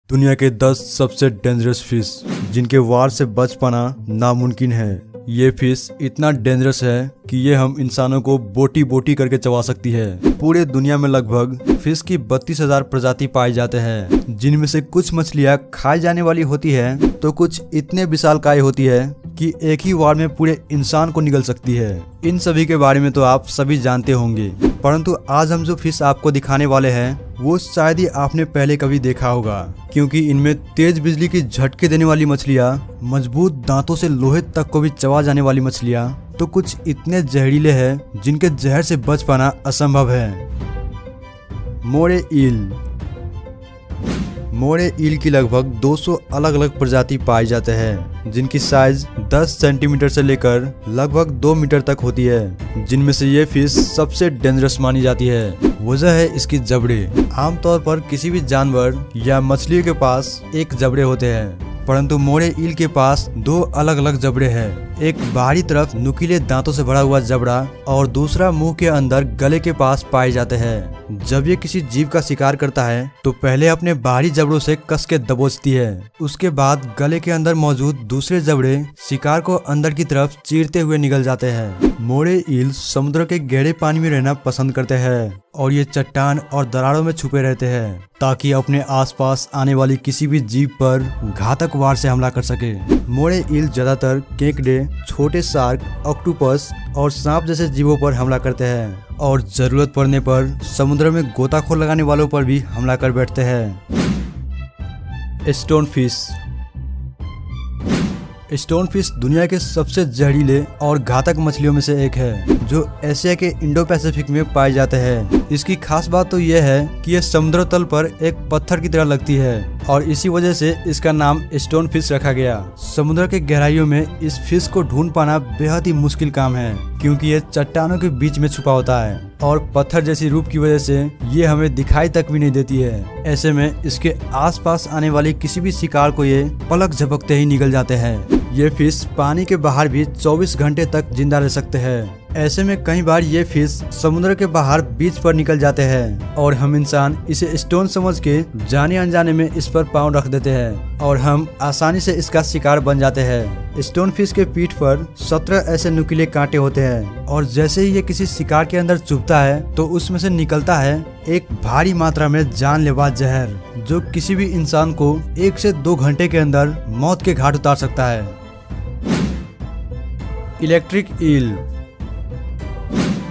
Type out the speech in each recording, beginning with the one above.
दुनिया के 10 सबसे डेंजरस फिश जिनके वार से बच पाना नामुमकिन है। ये फिश इतना डेंजरस है कि ये हम इंसानों को बोटी बोटी करके चबा सकती है। पूरे दुनिया में लगभग फिश की 32,000 प्रजाति पाए जाते हैं, जिनमें से कुछ मछलियाँ खाई जाने वाली होती है तो कुछ इतने विशालकाय होती है कि एक ही वार में पूरे इंसान को निगल सकती है। इन सभी के बारे में तो आप सभी जानते होंगे, परंतु आज हम जो फिश आपको दिखाने वाले हैं वो शायद ही आपने पहले कभी देखा होगा, क्योंकि इनमें तेज बिजली की झटके देने वाली मछलियाँ, मजबूत दांतों से लोहे तक को भी चबा जाने वाली मछलियाँ, तो कुछ इतने जहरीले हैं जिनके जहर से बच पाना असंभव है। मोरे ईल। मोरे ईल की लगभग 200 अलग अलग प्रजाति पाई जाते हैं, जिनकी साइज 10 सेंटीमीटर से लेकर लगभग 2 मीटर तक होती है, जिनमें से ये फिश सबसे डेंजरस मानी जाती है। वजह है इसकी जबड़े। आमतौर पर किसी भी जानवर या मछलियों के पास एक जबड़े होते हैं, परंतु मोरे ईल के पास 2 अलग अलग जबड़े हैं। एक बाहरी तरफ नुकीले दांतों से भरा हुआ जबड़ा और दूसरा मुंह के अंदर गले के पास पाए जाते हैं। जब ये किसी जीव का शिकार करता है तो पहले अपने बाहरी जबड़ों से कस के दबोचती है, उसके बाद गले के अंदर मौजूद दूसरे जबड़े शिकार को अंदर की तरफ चीरते हुए निकल जाते हैं। मोरे ईल समुद्र के गहरे पानी में रहना पसंद करते हैं और ये चट्टान और दरारों में छुपे रहते हैं ताकि अपने आसपास आने वाली किसी भी जीव पर घातक वार से हमला कर सके। मोरे ईल ज्यादातर केकड़े, छोटे शार्क, ऑक्टोपस और सांप जैसे जीवों पर हमला करते हैं और जरूरत पड़ने पर समुद्र में गोताखोर लगाने वालों पर भी हमला कर बैठते हैं। Stone fish. स्टोन फिश दुनिया के सबसे जहरीले और घातक मछलियों में से एक है, जो एशिया के इंडो पैसिफिक में पाए जाते हैं। इसकी खास बात तो यह है कि यह समुद्र तल पर एक पत्थर की तरह लगती है और इसी वजह से इसका नाम स्टोन फिश रखा गया। समुद्र के गहराइयों में इस फिश को ढूंढ पाना बेहद ही मुश्किल काम है, क्योंकि ये चट्टानों के बीच में छुपा होता है और पत्थर जैसी रूप की वजह से ये हमें दिखाई तक भी नहीं देती है। ऐसे में इसके आसपास आने वाले किसी भी शिकार को ये पलक झपकते ही निगल जाते हैं। ये फिश पानी के बाहर भी 24 घंटे तक जिंदा रह सकते हैं। ऐसे में कई बार ये फिश समुद्र के बाहर बीच पर निकल जाते हैं और हम इंसान इसे स्टोन समझ के जाने अनजाने में इस पर पाँव रख देते हैं और हम आसानी से इसका शिकार बन जाते हैं। स्टोन फिश के पीठ पर 17 ऐसे नुकीले कांटे होते हैं और जैसे ही ये किसी शिकार के अंदर चुभता है तो उसमें से निकलता है एक भारी मात्रा में जानलेवा जहर, जो किसी भी इंसान को 1 से 2 घंटे के अंदर मौत के घाट उतार सकता है। Electric eel.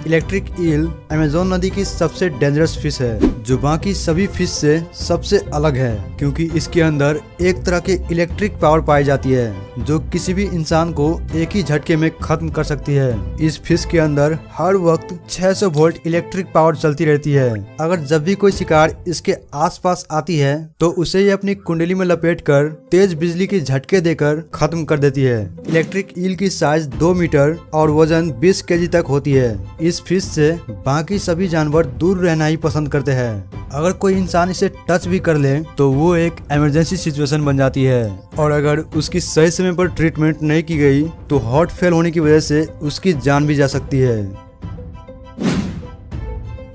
Electric eel Amazon नदी की सबसे डेंजरस फिश है, जो बाकी सभी फिश से सबसे अलग है, क्योंकि इसके अंदर एक तरह की इलेक्ट्रिक पावर पाई जाती है जो किसी भी इंसान को एक ही झटके में खत्म कर सकती है। इस फिश के अंदर हर वक्त 600 वोल्ट इलेक्ट्रिक पावर चलती रहती है। अगर जब भी कोई शिकार इसके आसपास आती है तो उसे ये अपनी कुंडली में लपेटकर तेज बिजली की झटके देकर खत्म कर देती है। इलेक्ट्रिक ईल की साइज 2 मीटर और वजन 20 केजी तक होती है। इस फिश से बाकी सभी जानवर दूर रहना ही पसंद करते हैं। अगर कोई इंसान इसे टच भी कर ले तो वो एक इमरजेंसी सिचुएशन बन जाती है और अगर उसकी सही समय पर ट्रीटमेंट नहीं की गई तो हार्ट फेल होने की वजह से उसकी जान भी जा सकती है।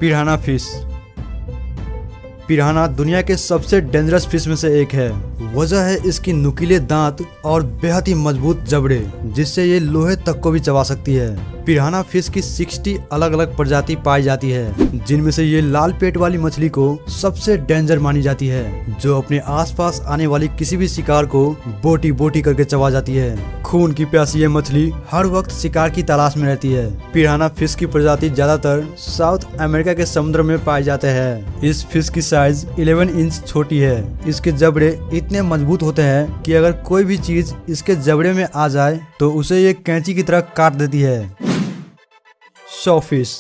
पिराना फिश। पिराना दुनिया के सबसे डेंजरस फिश में से एक है। वजह है इसकी नुकीले दांत और बेहद ही मजबूत जबड़े, जिससे ये लोहे तक को भी चबा सकती है। पिराना फिश की 60 अलग अलग प्रजाति पाई जाती है, जिनमें से ये लाल पेट वाली मछली को सबसे डेंजर मानी जाती है, जो अपने आसपास आने वाली किसी भी शिकार को बोटी बोटी करके चबा जाती है। खून की प्यासी ये मछली हर वक्त शिकार की तलाश में रहती है। पिराना फिश की प्रजाति ज्यादातर साउथ अमेरिका के समुद्र में पाए जाते हैं। इस फिश की साइज 11 इंच छोटी है। इसके जबड़े इतने मजबूत होते हैं कि अगर कोई भी चीज इसके जबड़े में आ जाए तो उसे ये कैंची की तरह काट देती है। सॉफिश।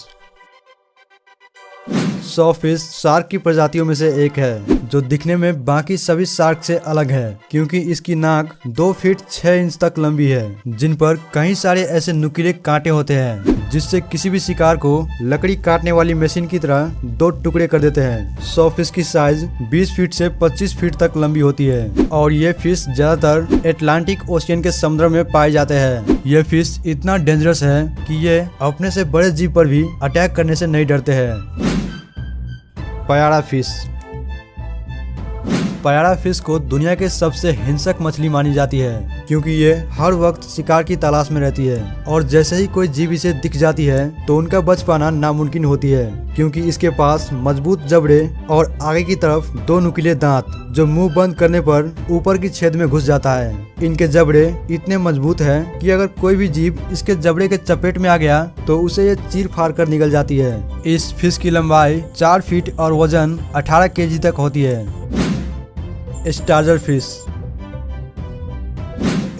सॉफिश शार्क की प्रजातियों में से एक है, जो दिखने में बाकी सभी शार्क से अलग है, क्योंकि इसकी नाक 2 फीट 6 इंच तक लंबी है, जिन पर कई सारे ऐसे नुकीले कांटे होते हैं जिससे किसी भी शिकार को लकड़ी काटने वाली मशीन की तरह 2 टुकड़े कर देते हैं। सॉफिश की साइज 20 फीट से 25 फीट तक लंबी होती है और ये फिश ज्यादातर अटलांटिक ओशियन के समुद्र में पाए जाते हैं। ये फिश इतना डेंजरस है कि ये अपने से बड़े जीव पर भी अटैक करने से नहीं डरते हैं। पयाड़ा फिश। पैरा फिश को दुनिया के सबसे हिंसक मछली मानी जाती है, क्योंकि ये हर वक्त शिकार की तलाश में रहती है और जैसे ही कोई जीव इसे दिख जाती है तो उनका बच पाना नामुमकिन होती है, क्योंकि इसके पास मजबूत जबड़े और आगे की तरफ 2 नुकीले दांत जो मुंह बंद करने पर ऊपर की छेद में घुस जाता है। इनके जबड़े इतने मजबूत हैं कि अगर कोई भी जीव इसके जबड़े के चपेट में आ गया तो उसे ये चीर फाड़ कर निकल जाती है। इस फिश की लंबाई 4 फीट और वजन 18 केजी तक होती है। स्टार्जर फिश।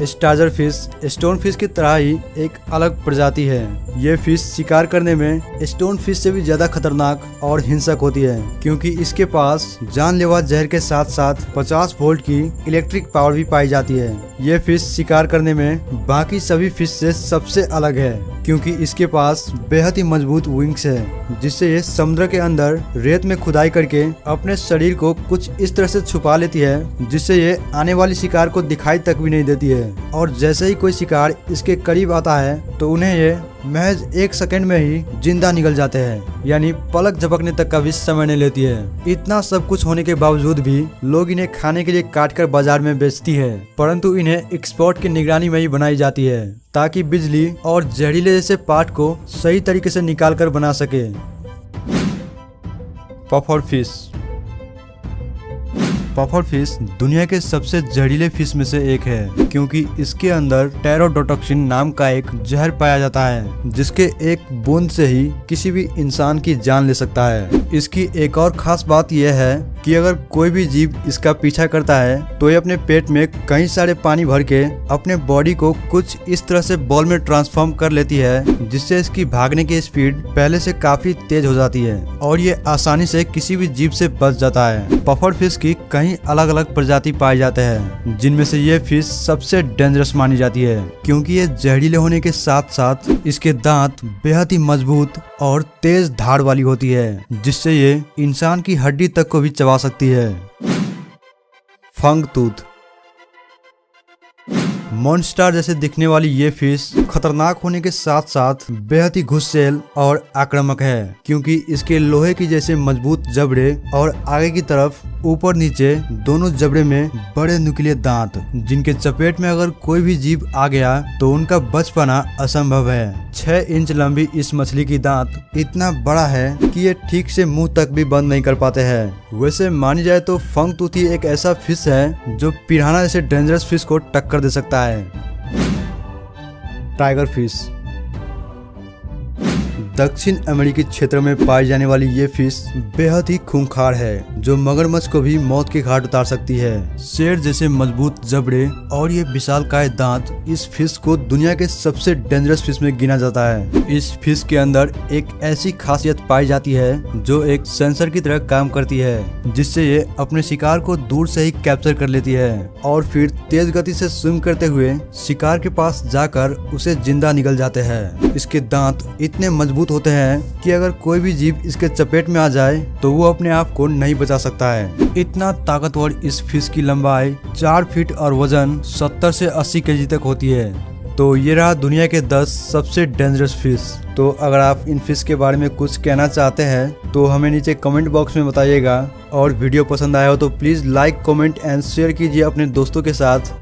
स्टार्जर फिश स्टोन फिश की तरह ही एक अलग प्रजाति है। ये फिश शिकार करने में स्टोन फिश से भी ज्यादा खतरनाक और हिंसक होती है, क्योंकि इसके पास जानलेवा जहर के साथ साथ 50 वोल्ट की इलेक्ट्रिक पावर भी पाई जाती है। ये फिश शिकार करने में बाकी सभी फिश से सबसे अलग है, क्योंकि इसके पास बेहद ही मजबूत विंग्स है, जिससे ये समुद्र के अंदर रेत में खुदाई करके अपने शरीर को कुछ इस तरह से छुपा लेती है जिससे ये आने वाली शिकार को दिखाई तक भी नहीं देती है। और जैसे ही कोई शिकार इसके करीब आता है तो उन्हें ये महज 1 सेकंड में ही जिंदा निकल जाते हैं, यानी पलक झपकने तक का भी समय नहीं लेती है। इतना सब कुछ होने के बावजूद भी लोग इन्हें खाने के लिए काटकर बाजार में बेचती है, परंतु इन्हें एक्सपर्ट की निगरानी में ही बनाई जाती है ताकि बिजली और जहरीले जैसे पार्ट को सही तरीके से निकाल कर बना सके। Puffer fish. पफर फिश दुनिया के सबसे जहरीले फिश में से एक है, क्योंकि इसके अंदर टेरोडोटॉक्सिन नाम का एक जहर पाया जाता है जिसके एक बूंद से ही किसी भी इंसान की जान ले सकता है। इसकी एक और खास बात यह है कि अगर कोई भी जीव इसका पीछा करता है तो ये अपने पेट में कई सारे पानी भर के अपने बॉडी को कुछ इस तरह से बॉल में ट्रांसफॉर्म कर लेती है, जिससे इसकी भागने की स्पीड पहले से काफी तेज हो जाती है और ये आसानी से किसी भी जीव से बच जाता है। पफर फिश की कई अलग अलग प्रजाति पाए जाते हैं, जिनमें से ये फिश सबसे डेंजरस मानी जाती है, क्योंकि ये जहरीले होने के साथ साथ इसके दांत बेहद ही मजबूत और तेज धार वाली होती है, जिससे ये इंसान की हड्डी तक को भी चबा सकती है। फंग टूथ। मॉन्स्टर जैसे दिखने वाली ये फिश खतरनाक होने के साथ साथ बेहद ही गुस्सैल और आक्रामक है, क्योंकि इसके लोहे की जैसे मजबूत जबड़े और आगे की तरफ ऊपर नीचे दोनों जबड़े में बड़े नुकीले दांत, जिनके चपेट में अगर कोई भी जीव आ गया तो उनका बच पाना असंभव है। 6 इंच लंबी इस मछली की दांत इतना बड़ा है कि ये ठीक से मुंह तक भी बंद नहीं कर पाते हैं। वैसे मानी जाए तो फंग टूथ ही एक ऐसा फिश है जो पिराना जैसे डेंजरस फिश को टक्कर दे सकता है। Tiger fish. दक्षिण अमेरिकी क्षेत्र में पाई जाने वाली ये फिश बेहद ही खूंखार है, जो मगरमच्छ को भी मौत के घाट उतार सकती है। शेर जैसे मजबूत जबड़े और ये विशालकाय दांत इस फिश को दुनिया के सबसे डेंजरस फिश में गिना जाता है। इस फिश के अंदर एक ऐसी खासियत पाई जाती है जो एक सेंसर की तरह काम करती है, जिससे ये अपने शिकार को दूर से ही कैप्चर कर लेती है और फिर तेज गति से स्विम करते हुए शिकार के पास जाकर उसे जिंदा निकल जाते हैं। इसके दांत इतने मजबूत होते हैं कि अगर कोई भी जीव इसके चपेट में आ जाए तो वो अपने आप को नहीं बचा सकता है। इतना ताकतवर इस फिश की लंबाई 4 फीट और वजन 70 से 80 केजी तक होती है। तो ये रहा दुनिया के 10 सबसे डेंजरस फिश। तो अगर आप इन फिश के बारे में कुछ कहना चाहते हैं तो हमें नीचे कमेंट बॉक्स में बताइएगा, और वीडियो पसंद आया हो तो please like, comment and share कीजिए अपने दोस्तों के साथ।